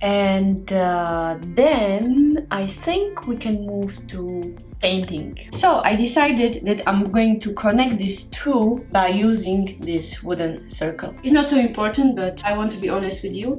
and then I think we can move to painting. So I decided that I'm going to connect these two by using this wooden circle. It's not so important, but I want to be honest with you.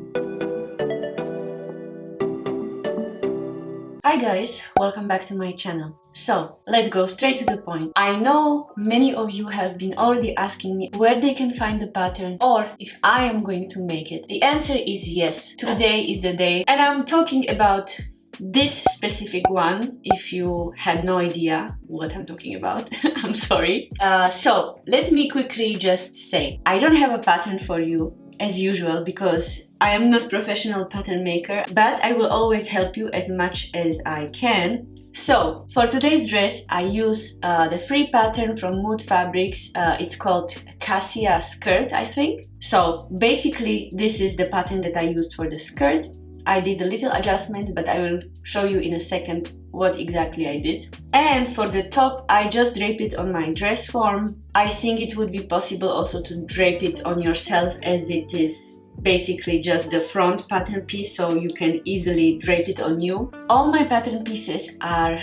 Hi guys, welcome back to my channel. So let's go straight to the point. I know many of you have been already asking me where they can find the pattern or if I am going to make it. The answer is yes. Today is the day, and I'm talking about this specific one. If you had no idea what I'm talking about, I'm sorry. So let me quickly just say, I don't have a pattern for you as usual because I am not professional pattern maker, but I will always help you as much as I can. So for today's dress I use the free pattern from Mood Fabrics. It's called CASSIA skirt, I think. So basically this is the pattern that I used for the skirt. I did a little adjustment, but I will show you in a second what exactly I did. And for the top, I just drape it on my dress form. I think it would be possible also to drape it on yourself, as it is basically just the front pattern piece, so you can easily drape it on you. All my pattern pieces are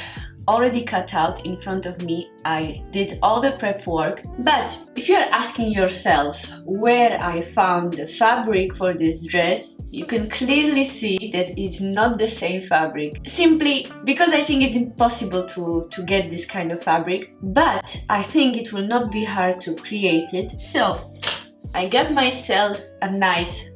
already cut out in front of me. I did all the prep work, but if you're asking yourself where I found the fabric for this dress, you can clearly see that it's not the same fabric, simply because I think it's impossible to get this kind of fabric, but I think it will not be hard to create it. So I got myself a nice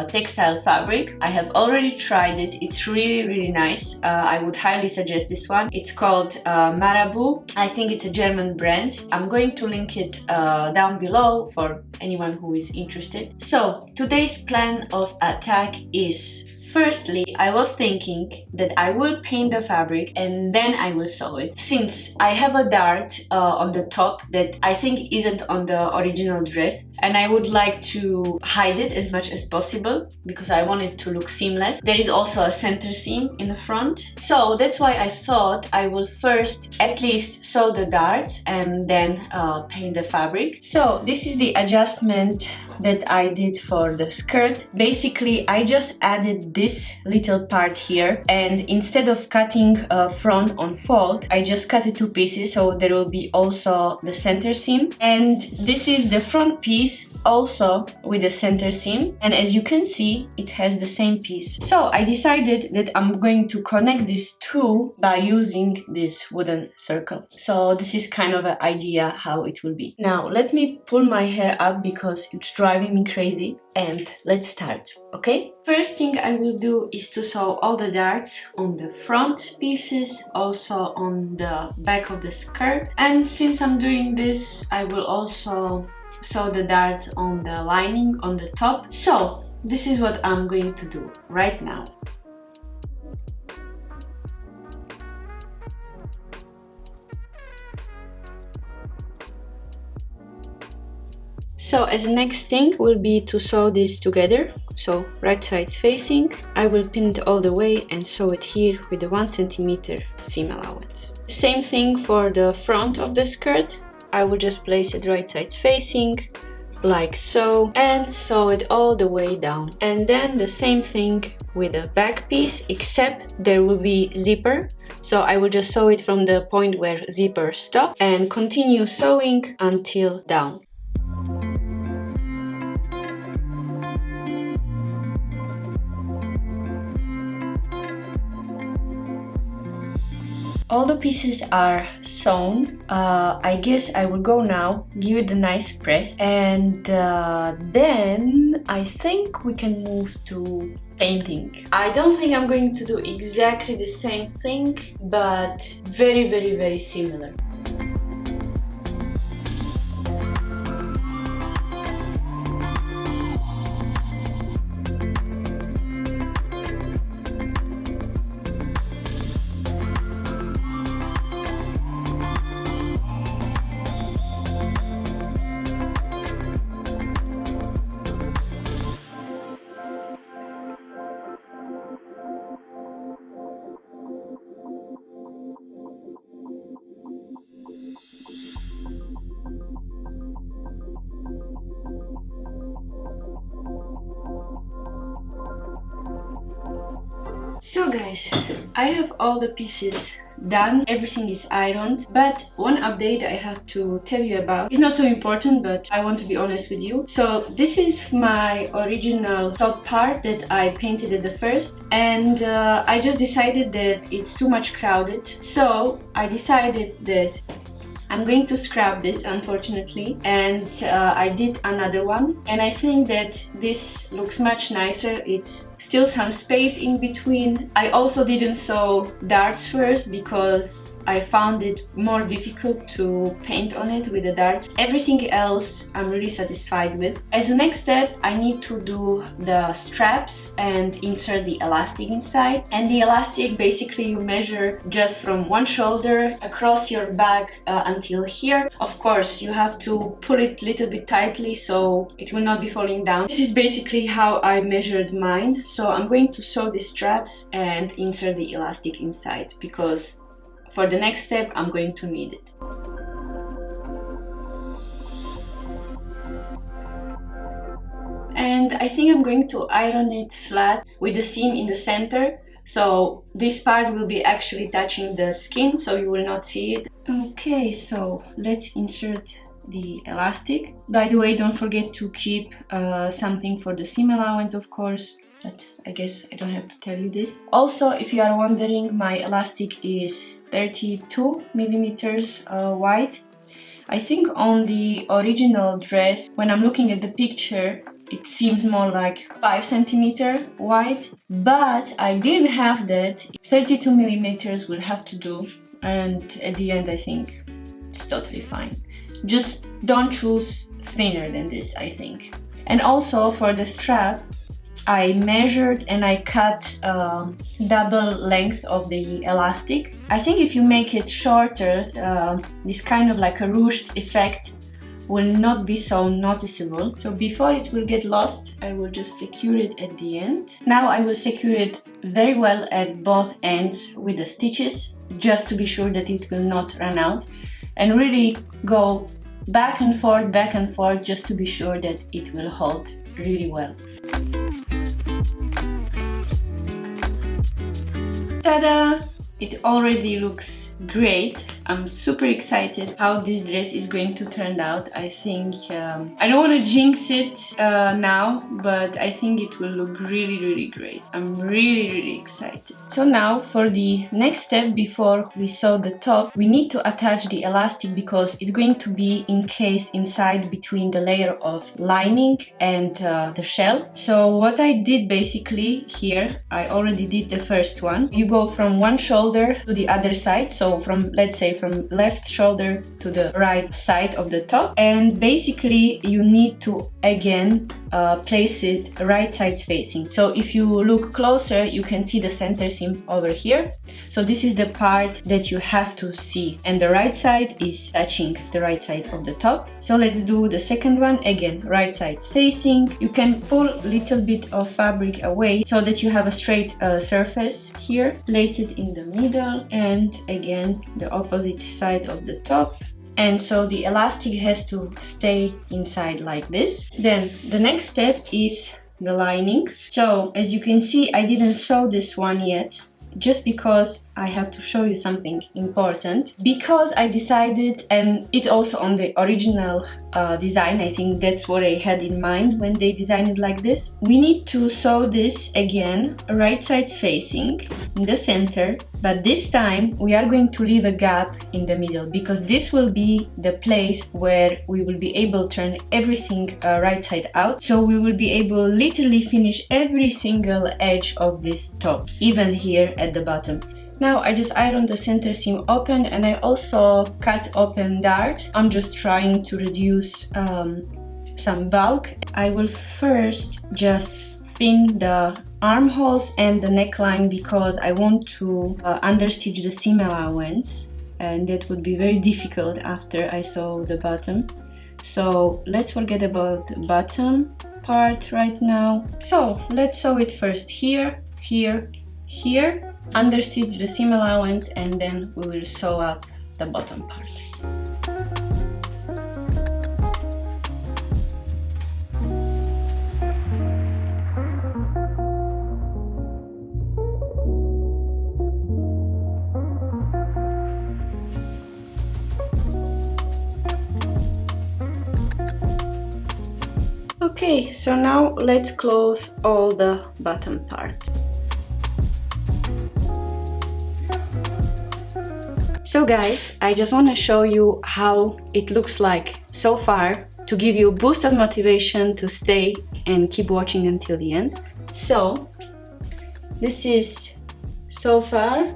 textile fabric. I have already tried it. It's really nice. I would highly suggest this one. It's called Marabu. I think it's a German brand. I'm going to link it down below for anyone who is interested. So today's plan of attack is, firstly, I was thinking that I will paint the fabric and then I will sew it. Since I have a dart on the top that I think isn't on the original dress, and I would like to hide it as much as possible because I want it to look seamless. There is also a center seam in the front. So that's why I thought I will first at least sew the darts and then paint the fabric. So this is the adjustment that I did for the skirt. Basically, I just added this little part here, and instead of cutting front on fold, I just cut it to pieces, so there will be also the center seam. And this is the front piece also with the center seam, and as you can see, it has the same piece. So I decided that I'm going to connect these two by using this wooden circle. So this is kind of an idea how it will be. Now let me pull my hair up because it's driving me crazy, and let's start, okay? First thing I will do is to sew all the darts on the front pieces, also on the back of the skirt. And since I'm doing this, I will also sew the darts on the lining on the top. So this is what I'm going to do right now. So as the next thing will be to sew this together. So right sides facing, I will pin it all the way and sew it here with the 1 centimeter seam allowance. Same thing for the front of the skirt. I will just place it right sides facing, like so, and sew it all the way down. And then the same thing with the back piece, except there will be zipper. So I will just sew it from the point where zipper stops and continue sewing until down. All the pieces are sewn. I guess I will go now, give it a nice press, and then I think we can move to painting. I don't think I'm going to do exactly the same thing, but very similar. So guys, I have all the pieces done, everything is ironed, but one update I have to tell you about is not so important, but I want to be honest with you. So this is my original top part that I painted as a first, and I just decided that it's too much crowded, so I decided that I'm going to scrap it, unfortunately, and I did another one, and I think that this looks much nicer. It's still some space in between. I also didn't sew darts first because I found it more difficult to paint on it with the darts. Everything else I'm really satisfied with. As a next step, I need to do the straps and insert the elastic inside. And the elastic, basically you measure just from one shoulder across your back until here. Of course, you have to pull it a little bit tightly so it will not be falling down. This is basically how I measured mine. So I'm going to sew the straps and insert the elastic inside because for the next step, I'm going to need it. And I think I'm going to iron it flat with the seam in the center. So this part will be actually touching the skin, so you will not see it. Okay, so let's insert the elastic. By the way, don't forget to keep something for the seam allowance, of course. But I guess I don't have to tell you this. Also, if you are wondering, my elastic is 32 millimeters wide. I think on the original dress, when I'm looking at the picture, it seems more like 5 centimeters wide, but I didn't have that. 32 millimeters will have to do, and at the end I think it's totally fine. Just don't choose thinner than this, I think. And also for the strap, I measured and I cut double length of the elastic. I think if you make it shorter, this kind of like a ruched effect will not be so noticeable. So before it will get lost, I will just secure it at the end. Now I will secure it very well at both ends with the stitches, just to be sure that it will not run out, and really go back and forth, just to be sure that it will hold really well. Ta-da! It already looks great. I'm super excited how this dress is going to turn out. I think, I don't want to jinx it now, but I think it will look really great. I'm really excited. So now for the next step, before we sew the top, we need to attach the elastic because it's going to be encased inside between the layer of lining and the shell. So what I did basically here, I already did the first one. You go from one shoulder to the other side, so from, let's say, from left shoulder to the right side of the top, and basically you need to again place it right sides facing. So if you look closer, you can see the center seam over here. So this is the part that you have to see, and the right side is touching the right side of the top. So let's do the second one again, right sides facing. You can pull a little bit of fabric away so that you have a straight surface here. Place it in the middle and again the opposite side of the top. And so the elastic has to stay inside like this. Then the next step is the lining. So as you can see, I didn't sew this one yet, just because I have to show you something important. Because I decided, and it also on the original design, I think that's what I had in mind when they designed it like this. We need to sew this again, right sides facing in the center, but this time we are going to leave a gap in the middle because this will be the place where we will be able to turn everything right side out. So we will be able literally finish every single edge of this top, even here at the bottom. Now I just ironed the center seam open, and I also cut open dart. I'm just trying to reduce some bulk. I will first just pin the armholes and the neckline because I want to understitch the seam allowance, and that would be very difficult after I sew the bottom. So let's forget about the bottom part right now. So let's sew it first here, here, here. Understitch the seam allowance, and then we will sew up the bottom part. Okay, so now let's close all the bottom part. So guys, I just want to show you how it looks like so far to give you a boost of motivation to stay and keep watching until the end. So this is so far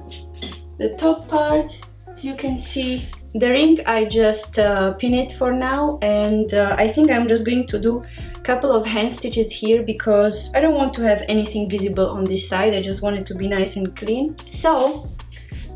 the top part. As you can see, the ring I just pin it for now, and I think I'm just going to do a couple of hand stitches here because I don't want to have anything visible on this side. I just want it to be nice and clean. So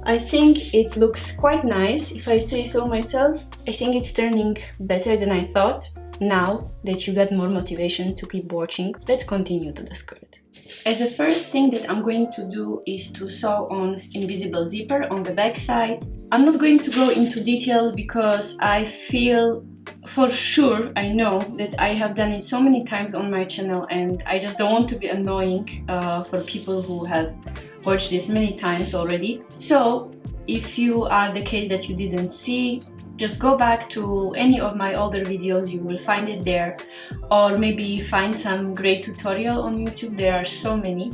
I think it looks quite nice, if I say so myself. I think it's turning better than I thought. Now that you got more motivation to keep watching, let's continue to the skirt. As the first thing that I'm going to do is to sew on invisible zipper on the back side. I'm not going to go into details because I feel for sure, I know that I have done it so many times on my channel, and I just don't want to be annoying for people who have watched this many times already. So if you are the case that you didn't see, just go back to any of my older videos, you will find it there, or maybe find some great tutorial on YouTube. There are so many.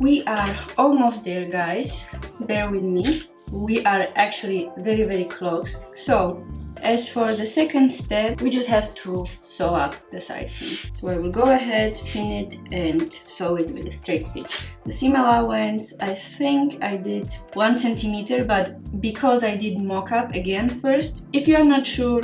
We are almost there, guys. Bear with me. We are actually very close. So as for the second step, we just have to sew up the side seam. So I will go ahead, pin it and sew it with a straight stitch. The seam allowance, I think I did 1 centimeter, but because I did mock-up again first, if you are not sure,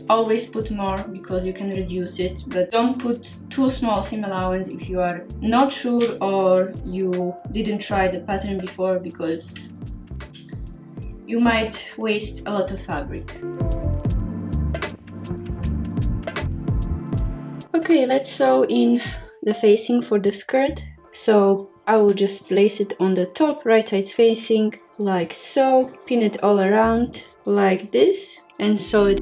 always put more because you can reduce it, but don't put too small seam allowance if you are not sure or you didn't try the pattern before, because you might waste a lot of fabric. Okay, let's sew in the facing for the skirt. So I will just place it on the top, right side facing, like so, pin it all around like this and sew it.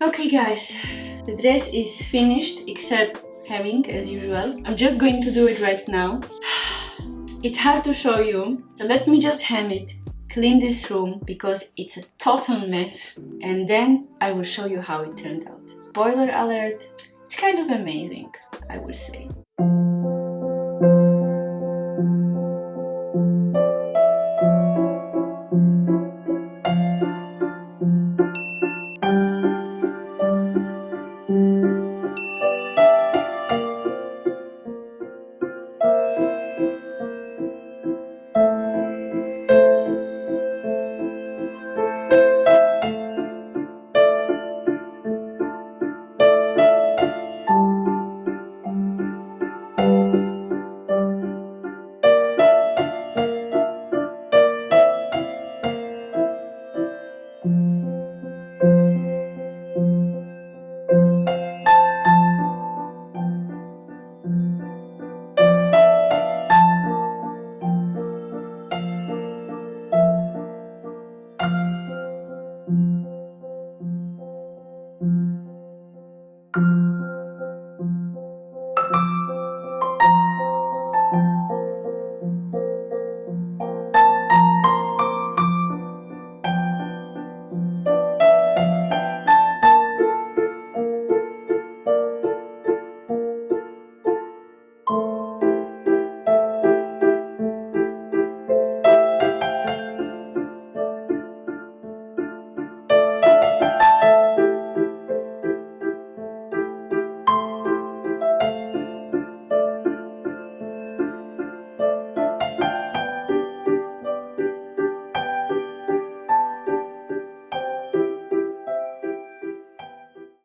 Okay guys, the dress is finished except hemming as usual. I'm just going to do it right now. It's hard to show you, so let me just hem it, clean this room because it's a total mess, and then I will show you how it turned out. Spoiler alert, it's kind of amazing, I would say.